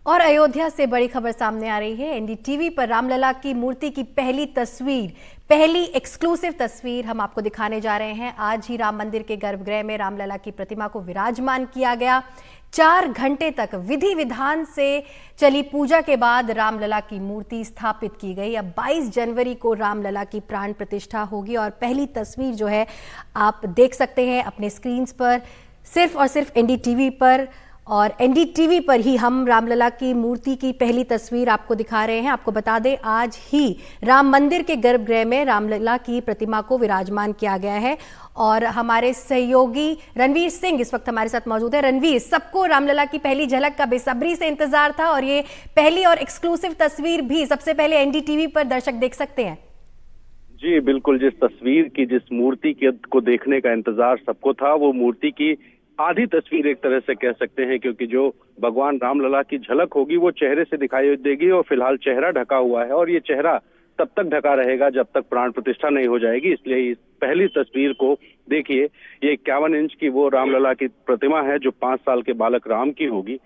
और अयोध्या से बड़ी खबर सामने आ रही है। एनडीटीवी पर रामलला की मूर्ति की पहली तस्वीर, पहली एक्सक्लूसिव तस्वीर हम आपको दिखाने जा रहे हैं। आज ही राम मंदिर के गर्भगृह में रामलला की प्रतिमा को विराजमान किया गया। 4 घंटे तक विधि विधान से चली पूजा के बाद रामलला की मूर्ति स्थापित की गई। अब 22 जनवरी को रामलला की प्राण प्रतिष्ठा होगी और पहली तस्वीर जो है आप देख सकते हैं अपने स्क्रीन पर, सिर्फ और सिर्फ एनडीटीवी पर। और एनडीटीवी पर ही हम रामलला की मूर्ति की पहली तस्वीर आपको दिखा रहे हैं। आपको बता दें, आज ही राम मंदिर के गर्भगृह में रामलला की प्रतिमा को विराजमान किया गया है। और हमारे सहयोगी रणवीर सिंह इस वक्त हमारे साथ मौजूद है। रणवीर, सबको रामलला की पहली झलक का बेसब्री से इंतजार था और ये पहली और एक्सक्लूसिव तस्वीर भी सबसे पहले एनडीटीवी पर दर्शक देख सकते हैं। जी बिल्कुल, जिस तस्वीर की, जिस मूर्ति को देखने का इंतजार सबको था, वो मूर्ति की आधी तस्वीर एक तरह से कह सकते हैं, क्योंकि जो भगवान रामलला की झलक होगी वो चेहरे से दिखाई देगी और फिलहाल चेहरा ढका हुआ है और ये चेहरा तब तक ढका रहेगा जब तक प्राण प्रतिष्ठा नहीं हो जाएगी। इसलिए इस पहली तस्वीर को देखिए, ये 51 इंच की वो रामलला की प्रतिमा है जो 5 साल के बालक राम की होगी।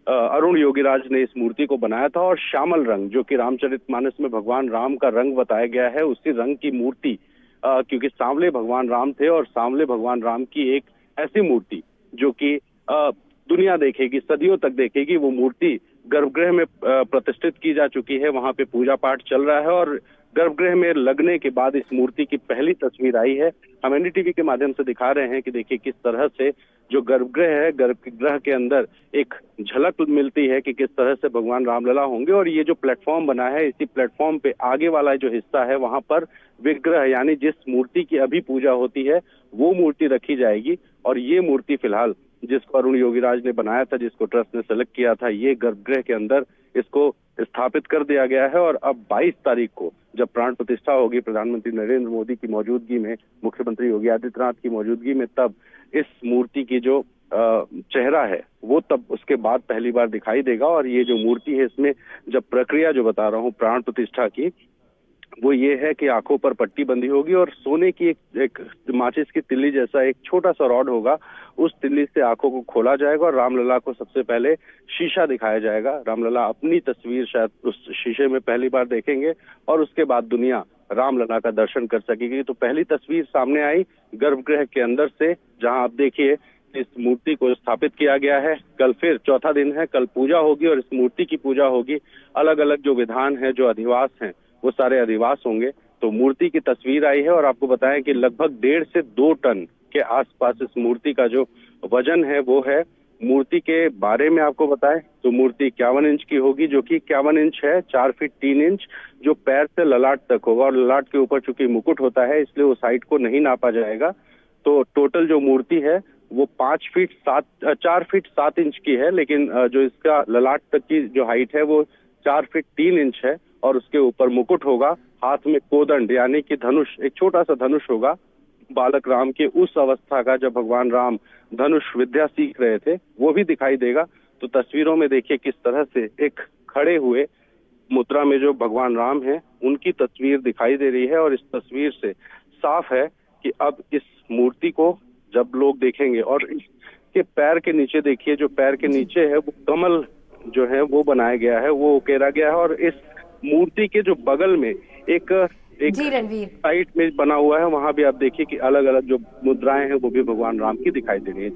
अरुण योगीराज ने इस मूर्ति को बनाया था और श्यामल रंग, जो कि रामचरितमानस में भगवान राम का रंग बताया गया है, उसी रंग की मूर्ति, क्योंकि सांवले भगवान राम थे और सांवले भगवान राम की एक ऐसी मूर्ति जो कि दुनिया देखेगी, सदियों तक देखेगी, वो मूर्ति गर्भगृह में प्रतिष्ठित की जा चुकी है। वहां पे पूजा पाठ चल रहा है और गर्भगृह में लगने के बाद इस मूर्ति की पहली तस्वीर आई है। हम एनडीटीवी के माध्यम से दिखा रहे हैं कि देखिए किस तरह से जो गर्भगृह है, गर्भगृह के अंदर एक झलक मिलती है कि किस तरह से भगवान रामलला होंगे। और ये जो प्लेटफॉर्म बना है, इसी प्लेटफॉर्म पे आगे वाला जो हिस्सा है वहां पर विग्रह, यानी जिस मूर्ति की अभी पूजा होती है वो मूर्ति रखी जाएगी। और ये मूर्ति फिलहाल जिसको अरुण योगीराज ने बनाया था, जिसको ट्रस्ट ने सेलेक्ट किया था, ये गर्भगृह के अंदर इसको स्थापित कर दिया गया है। और अब 22 तारीख को जब प्राण प्रतिष्ठा होगी प्रधानमंत्री नरेंद्र मोदी की मौजूदगी में, मुख्यमंत्री योगी आदित्यनाथ की मौजूदगी में, तब इस मूर्ति की जो चेहरा है वो तब उसके बाद पहली बार दिखाई देगा। और ये जो मूर्ति है, इसमें जब प्रक्रिया जो बता रहा हूँ प्राण प्रतिष्ठा की, वो ये है कि आंखों पर पट्टी बंधी होगी और सोने की एक माचिस की तिल्ली जैसा एक छोटा सा रॉड होगा, उस तिल्ली से आंखों को खोला जाएगा और रामलला को सबसे पहले शीशा दिखाया जाएगा। रामलला अपनी तस्वीर शायद उस शीशे में पहली बार देखेंगे और उसके बाद दुनिया रामलला का दर्शन कर सकेगी। तो पहली तस्वीर सामने आई गर्भगृह के अंदर से, जहां आप देखिए इस मूर्ति को स्थापित किया गया है। कल फिर चौथा दिन है, कल पूजा होगी और इस मूर्ति की पूजा होगी। अलग अलग जो विधान है, जो अधिवास हैं, वो सारे अधिवास होंगे। तो मूर्ति की तस्वीर आई है और आपको बताएं कि लगभग 1.5 से 2 टन के आसपास इस मूर्ति का जो वजन है वो है। मूर्ति के बारे में आपको बताएं तो मूर्ति 51 इंच की होगी, जो कि 51 इंच है, 4 फीट 3 इंच, जो पैर से ललाट तक होगा। और ललाट के ऊपर चूंकि मुकुट होता है इसलिए उस हाइट को नहीं नापा जाएगा। तो टोटल जो मूर्ति है वो 4 फीट 7 इंच की है, लेकिन जो इसका ललाट तक की जो हाइट है वो 4 फीट 3 इंच है। और उसके ऊपर मुकुट होगा, हाथ में कोदंड यानी कि धनुष, एक छोटा सा धनुष होगा, बालक राम के उस अवस्था का जब भगवान राम धनुष विद्या सीख रहे थे, वो भी दिखाई देगा। तो तस्वीरों में देखिए किस तरह से एक खड़े हुए मुद्रा में जो भगवान राम है उनकी तस्वीर दिखाई दे रही है। और इस तस्वीर से साफ है कि अब इस मूर्ति को जब लोग देखेंगे, और इसके पैर के नीचे देखिए, जो पैर के नीचे है वो कमल जो है वो बनाया गया है, वो उकेरा गया है। और इस मूर्ति के जो बगल में एक साइड में बना हुआ है, वहां भी आप देखिए कि अलग अलग जो मुद्राएं हैं वो भी भगवान राम की दिखाई दे रही है।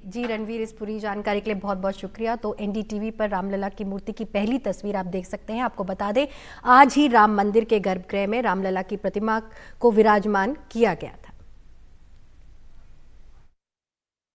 जी रणवीर, इस पूरी जानकारी के लिए बहुत बहुत शुक्रिया। तो एनडीटीवी पर रामलला की मूर्ति की पहली तस्वीर आप देख सकते हैं। आपको बता दें, आज ही राम मंदिर के गर्भगृह में रामलला की प्रतिमा को विराजमान किया गया था।